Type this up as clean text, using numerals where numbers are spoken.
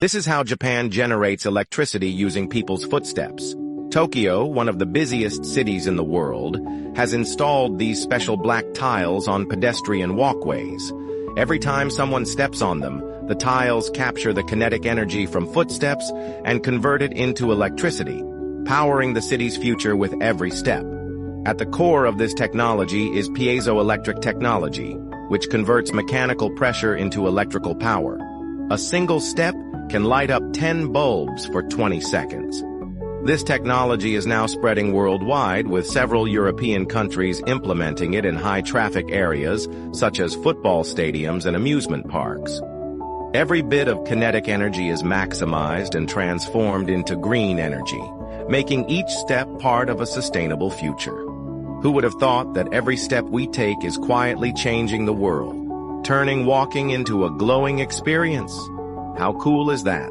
This is how Japan generates electricity using people's footsteps. Tokyo, one of the busiest cities in the world, has installed these special black tiles on pedestrian walkways. Every time someone steps on them, the tiles capture the kinetic energy from footsteps and convert it into electricity, powering the city's future with every step. At the core of this technology is piezoelectric technology, which converts mechanical pressure into electrical power. A single step can light up 10 bulbs for 20 seconds. This technology is now spreading worldwide, with several European countries implementing it in high-traffic areas such as football stadiums and amusement parks. Every bit of kinetic energy is maximized and transformed into green energy, making each step part of a sustainable future. Who would have thought that every step we take is quietly changing the world, turning walking into a glowing experience? How cool is that?